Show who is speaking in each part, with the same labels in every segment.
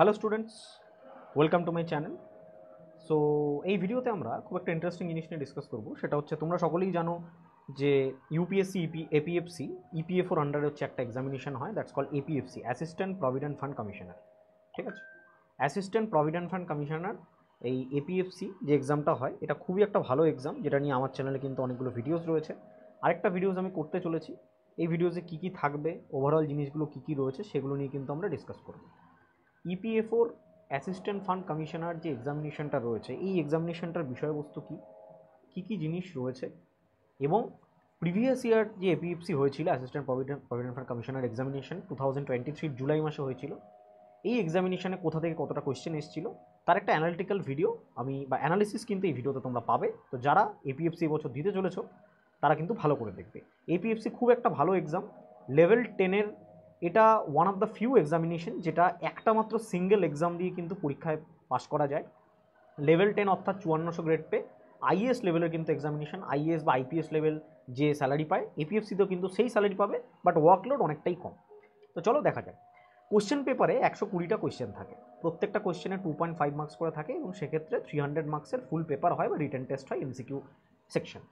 Speaker 1: Hello students, welcome to my channel. So এই ভিডিওতে আমরা খুব একটা ইন্টারেস্টিং জিনিস নিয়ে ডিসকাস করবো। সেটা হচ্ছে, তোমরা সকলেই জানো যে ইউপিএসসি এপিএফসি ইপিএফওর আন্ডারে হচ্ছে একটা এক্সামিনেশন হয়, that's call APFC, assistant provident fund commissioner. ঠিক আছে, অ্যাসিস্ট্যান্ট প্রভিডেন্ট ফান্ড কমিশনার এই এপিএফসি যে এক্সামটা হয়, এটা খুবই একটা ভালো এক্সাম, যেটা নিয়ে আমার চ্যানেলে কিন্তু অনেকগুলো ভিডিওস রয়েছে। আরেকটা ভিডিওস আমি করতে চলেছি। এই ভিডিওসে কী কী থাকবে, ওভারঅল জিনিসগুলো কী কী রয়েছে, সেগুলো নিয়ে কিন্তু আমরা ডিসকাস করব। ইপিএফওর অ্যাসিস্ট্যান্ট ফান্ড কমিশনার যে এক্সামিনেশনটা রয়েছে, এই এক্সামিনেশনটার বিষয়বস্তু কী কী কী জিনিস রয়েছে, এবং প্রিভিয়াস ইয়ার যে এপিএফসি হয়েছিল, assistant provident fund commissioner examination 2023 July মাসে হয়েছিল, এই এক্সামিনেশনে কোথা থেকে কতটা কোয়েশ্চেন এসেছিল তার একটা অ্যানালিটিক্যাল ভিডিও আমি বা অ্যানালিসিস কিন্তু এই ভিডিওতে তোমরা পাবে। তো যারা এপিএফসি এবছর দিতে চলেছো তারা কিন্তু ভালো করে দেখবে। এপিএফসি খুব একটা ভালো এক্সাম, লেভেল 10-এর এটা one of the few examination যেটা একটা মাত্র সিঙ্গেল এক্সাম দিয়ে কিন্তু পরীক্ষায় পাস করা যায়। লেভেল 10 অর্থাৎ 5400 গ্রেড পে আইএএস লেভেলের কিন্তু এক্সামিনেশন, আইএএস বা আইপিএস লেভেল যে স্যালারি পায়, এপিএফসিতেও কিন্তু সেই স্যালারি পাবে, বাট ওয়ার্কলোড অনেকটাই কম। তো চলো দেখা যাক। কোশ্চেন পেপারে 120টা কোশ্চেন থাকে, প্রত্যেকটা কোশ্চেনে 2.5 মার্কস করে থাকে, এবং সেক্ষেত্রে 300 মার্কসের ফুল পেপার হয় বা রিটেন টেস্ট হয়, এমসিকিউ সেকশন।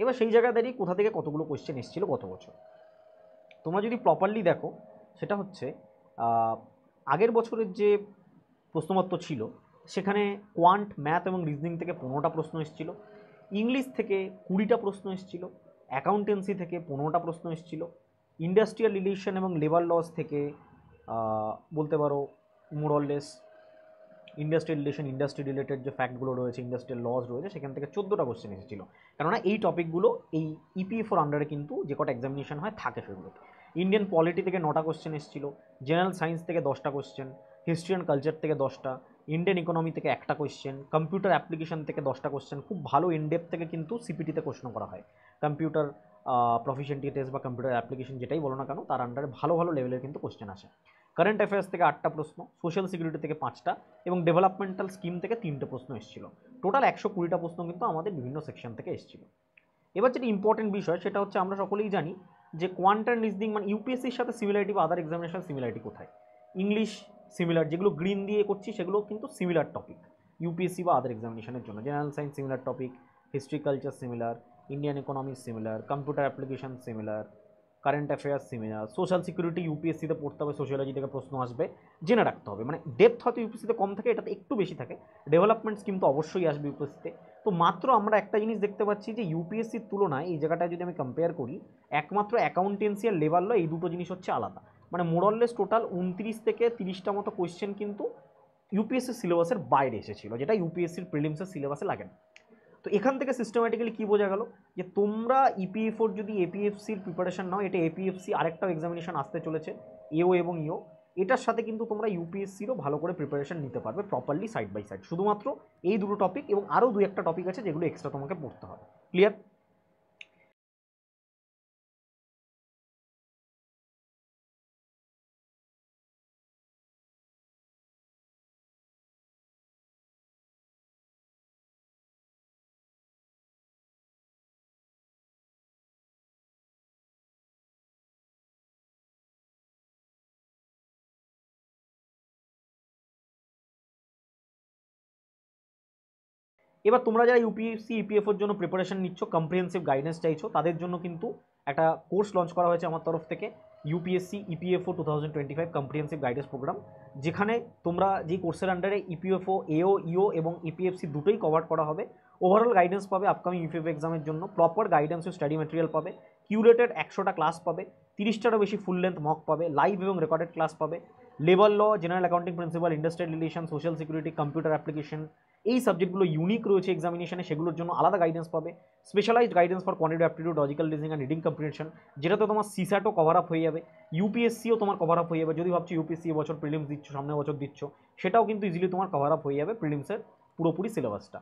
Speaker 1: এবার সেই জায়গায় দাঁড়িয়ে কোথা থেকে কতগুলো কোশ্চেন এসেছিল গত বছর তোমরা যদি প্রপারলি দেখো, সেটা হচ্ছে আগের বছরের যে প্রশ্নপত্র ছিল সেখানে কোয়ান্ট, ম্যাথ এবং রিজনিং থেকে 15টা প্রশ্ন এসেছিল, ইংলিশ থেকে 20টা প্রশ্ন এসেছিল, অ্যাকাউন্টেন্সি থেকে 15টা প্রশ্ন এসেছিল, ইন্ডাস্ট্রিয়াল রিলেশন এবং লেবার লস থেকে বলতে পারো মোরলেস ইন্ডাস্ট্রিয়াল রিলেশন, ইন্ডাস্ট্রি রিলেটেড যে ফ্যাক্টগুলো রয়েছে, ইন্ডাস্ট্রিয়াল লস রয়েছে, সেখান থেকে 14টা কোশ্চেন এসেছিল। কেননা এই টপিকগুলো এই ইপিএফওর আন্ডারে কিন্তু যে কটা এক্সামিনেশন হয় থাকে সেগুলোতে। ইন্ডিয়ান পলিটি থেকে 9টা কোশ্চেন এসেছিল, জেনারেল সায়েন্স থেকে 10টা কোশ্চেন, হিস্ট্রি অ্যান্ড কালচার থেকে 10টা, ইন্ডিয়ান ইকোনমি থেকে একটা কোশ্চেন, কম্পিউটার অ্যাপ্লিকেশন থেকে 10টা কোশ্চেন। খুব ভালো ইনডেপ থেকে কিন্তু সিপিটিতে প্রশ্ন করা হয়। কম্পিউটার প্রফিশিয়েন্টি টেস্ট বা কম্পিউটার অ্যাপ্লিকেশন যেটাই বলো না কেন, তার আন্ডারে ভালো ভালো লেভেলের কিন্তু কোশ্চেন আসে। কারেন্ট অ্যাফেয়ার্স থেকে 8টা প্রশ্ন, সোশ্যাল সিকিউরিটি থেকে 5টা, এবং ডেভেলপমেন্টাল স্কিম থেকে 3টে প্রশ্ন এসেছিল। টোটাল 120টা প্রশ্ন কিন্তু আমাদের বিভিন্ন সেকশন থেকে এসেছিল। এবার যেটা ইম্পর্টেন্ট বিষয় সেটা হচ্ছে, আমরা সকলেই জানি যে কোয়ান্ট অ্যান্ড রিজনিং মানে ইউপিএসসির সাথে সিমিলারিটি বা আদার এক্সামিনেশন সিমিলারিটি কোথায়। ইংলিশ সিমিলার, যেগুলো গ্রিন দিয়ে করছি সেগুলো কিন্তু সিমিলার টপিক ইউপিএসসি বা আদার এক্সামিনেশনের জন্য। General science similar topic, history culture similar, Indian economy similar, computer application similar, current affairs similar. Social security ইউপিএসসিতে পড়তে হবে, সোশিয়োলজি থেকে প্রশ্ন আসবে, জেনে রাখতে হবে। মানে ডেপথ হয়তো ইউপিএসসিতে কম থাকে, এটাতে একটু বেশি থাকে। ডেভেলপমেন্টস কিন্তু অবশ্যই আসবে ইউপিএসসিতে। তো মাত্র আমরা একটা জিনিস দেখতে পাচ্ছি যে ইউপিএসসির তুলনায় এই জায়গাটায় যদি আমি কম্পেয়ার করি, একমাত্র অ্যাকাউন্টেন্সি আর লেবার ল, এই দুটো জিনিস হচ্ছে আলাদা। মানে মোরললেস টোটাল 29 থেকে 30টা মতো কোয়েশ্চেন কিন্তু ইউপিএসসির সিলেবাসের বাইরে এসেছিল, যেটা ইউপিএসসির প্রিলিমসের সিলেবাসে লাগে না। তো এখান থেকে সিস্টেম্যাটিক্যালি কী বোঝা গেল, যে তোমরা ইপিএফওর যদি এপিএফসির প্রিপারেশন নাও, এটা এপিএফসি আরেকটাও এক্সামিনেশন আসতে চলেছে, এও এবং ইও, এটার সাথে কিন্তু তোমরা ইউপিএসসিরও ভালো করে প্রিপারেশন নিতে পারবে প্রপারলি সাইড বাই সাইড। শুধুমাত্র এই দুটো টপিক এবং আরও দু একটা টপিক আছে যেগুলো এক্সট্রা তোমাকে পড়তে হবে। ক্লিয়ার? এবার তোমরা যারা ইউপিএসসি ইপিএফওর জন্য প্রিপারেশন নিচ্ছ, কম্প্রিহেন্সিভ গাইডেন্স চাইছো, তাদের জন্য কিন্তু একটা কোর্স লঞ্চ করা হয়েছে আমার তরফ থেকে, UPSC EPFO 2025 comprehensive guidance programme, যেখানে তোমরা যে কোর্সের আন্ডারে ইপিএফও, এও, ইও এবং ইপিএফসি দুটোই কভার করা হবে। ওভারঅল গাইডেন্স পাবে আপকামিং ইউপিএফ এক্সামের জন্য, প্রপার গাইডেন্স ও স্টাডি ম্যাটেরিয়াল পাবে, কিউরেটেড 100টা ক্লাস পাবে, 30টারও বেশি ফুল লেন্থ মক পাবে, লাইভ এবং রেকর্ডেড ক্লাস পাবে, labour law, general accounting principal, industrial relation, social security, computer application, এই সাবজেক্টগুলো ইউনিক রয়েছে এক্সামিনেশনে, সেগুলোর জন্য আলাদা গাইডেন্স পাবে, specialised guidance for quantitative aptitude, logical reasoning and reading comprehension, যেটাতে তোমার সিস্যাটও কভার আপ হয়ে যাবে, ইউপিএসসিও তোমার কভার আপ হয়ে যাবে। যদি ভাবছো ইউপিএসসি এবছর প্রিলিমস দিচ্ছ, সামনের বছর দিচ্ছ, সেটাও কিন্তু ইজিলি তোমার কভার আপ হয়ে যাবে প্রিলিমসের পুরোপুরি সিলেবাসটা।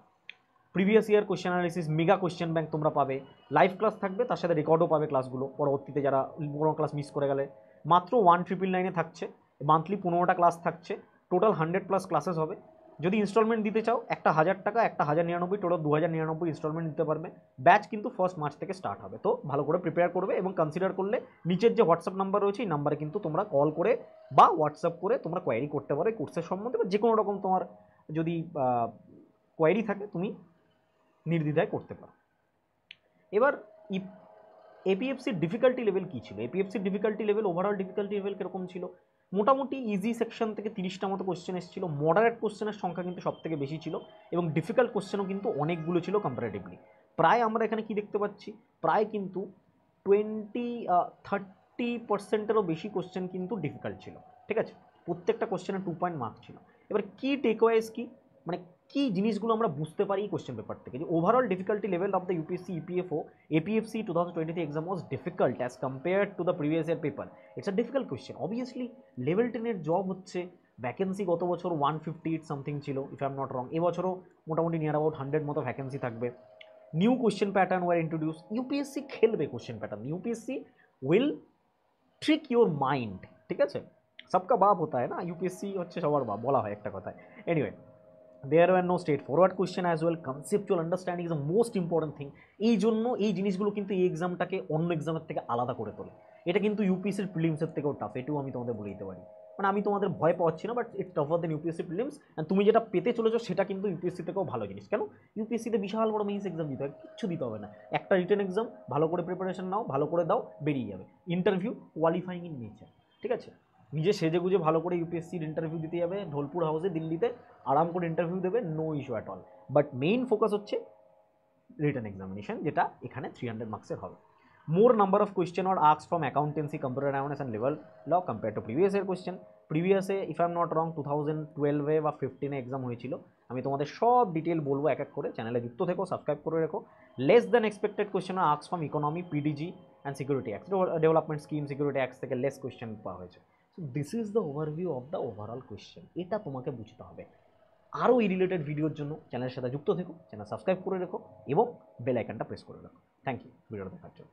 Speaker 1: Previous year question analysis, mega question bank তোমরা পাবে, লাইভ ক্লাস থাকবে, তার সাথে রেকর্ডও পাবে ক্লাসগুলো, পরবর্তীতে যারা কোনো ক্লাস মিস করে গেলে। মাত্র 1999 থাকছে, মান্থলি 15টা ক্লাস থাকছে, টোটাল 100+ ক্লাসেস হবে। যদি ইনস্টলমেন্ট দিতে চাও একটা 1000 টাকা, একটা 1099, টোটাল 2099 ইনস্টলমেন্ট দিতে পারবে। ব্যাচ কিন্তু 1 মার্চ থেকে স্টার্ট হবে। তো ভালো করে প্রিপেয়ার করবে এবং কনসিডার করলে নিচের যে হোয়াটসঅ্যাপ নাম্বার রয়েছে এই নাম্বারে কিন্তু তোমরা কল করে বা হোয়াটসঅ্যাপ করে তোমরা কোয়ারি করতে পারো এই কোর্সের সম্বন্ধে, বা যে কোনো রকম তোমার যদি কোয়ারি থাকে তুমি নির্দ্বিধায় করতে পারো। এবার এপিএফসির ডিফিকাল্টি লেভেল কী ছিল? এপিএফসির difficulty level, overall difficulty level কীরকম ছিল? মোটামুটি ইজি সেকশন থেকে 30টা মতো কোশ্চেন এসেছিল, মডারেট কোশ্চেনের সংখ্যা কিন্তু সব থেকে বেশি ছিল এবং ডিফিকাল্ট কোশ্চেনও কিন্তু অনেকগুলো ছিল কম্পারেটিভলি। প্রায় আমরা এখানে কি দেখতে পাচ্ছি, প্রায় কিন্তু 30% বেশি কোশ্চেন কিন্তু ডিফিকাল্ট ছিল, ঠিক আছে? প্রত্যেকটা কোশ্চেনে 2 পয়েন্ট মার্ক ছিল। এবার কি টেকওয়েজ কি, মানে কি জিনিসগুলো আমরা বুঝতে পারি কোশ্চেন পেপার থেকে, যে overall difficulty level of the UPSC EPFO APFC 2023 exam was difficult as compared to the previous year paper. It's a difficult question. Obviously, level 10 এর জব হচ্ছে, ভ্যাকেন্সি গত বছর 158 সামথিং ছিল if I am not wrong, এবছরও মোটামুটি near about 100 মতো vacancy থাকবে। New question pattern were introduce. UPSC খেলবে question pattern, UPSC will trick your mind, ঠিক আছে? সবকা বাপ হতা হয় না, ইউপিএসসি হচ্ছে সবার বাপ বলা হয় একটা কথায়। Anyway, there were no straightforward question as well, conceptual understanding is the most important thing. এই জন্য এই জিনিসগুলো কিন্তু এই এক্সামটাকে অন্য এক্সামের থেকে আলাদা করে তোলে। এটা কিন্তু ইউপিএসসির প্রিলিমসের থেকেও টাফ, এটাও আমি তোমাদের বলে দিতে পারি। মানে আমি তোমাদের ভয় পাচ্ছি না, but it's tougher than UPSC prelims. And তুমি যেটা পেতে চলেছো সেটা কিন্তু ইউপিএসসি থেকেও ভালো জিনিস। কেন? ইউপিএসসিতে বিশাল বড় মেইনস এক্সাম দিতে হয়, কিচ্ছু দিতে হবে না। একটা রিটেন এক্সাম, ভালো করে প্রিপারেশন নাও, ভালো করে দাও, বেরিয়ে যাবে। ইন্টারভিউ কোয়ালিফাইং ইন নেচার, ঠিক আছে? নিজে সেজে গুজে ভালো করে ইউপিএসসির ইন্টারভিউ দিতে যাবে ঢোলপুর হাউসে দিল্লিতে, আরাম করে ইন্টারভিউ দেবে, no issue at all. But main focus হচ্ছে রিটেন এক্সামিনেশন, যেটা এখানে 300 মার্কসের হবে। More number of question are asked from accountancy, computer awareness and level law compare to previous year question. প্রিভিয়াসে if I am not wrong 2012 বা 15 exam হয়েছিল। আমি তোমাদের সব ডিটেল বলবো এক এক করে, চ্যানেলে যুক্ত থেকো, সাবস্ক্রাইব করে রেখো। Less than expected question are asked from economy, PDG and security act, development scheme, security act থেকে লেস কোয়েশ্চেন পাওয়া হয়েছে। So this is the overview of the overall question. এটা তোমাকে বুঝতে হবে। আরও এই রিলেটেড ভিডিওর জন্য চ্যানেলের সাথে যুক্ত থেকো, চ্যানেল সাবস্ক্রাইব করে রেখো এবং বেল আইকনটা প্রেস করে রাখো। থ্যাংক ইউ ভিডিওটা দেখার জন্য।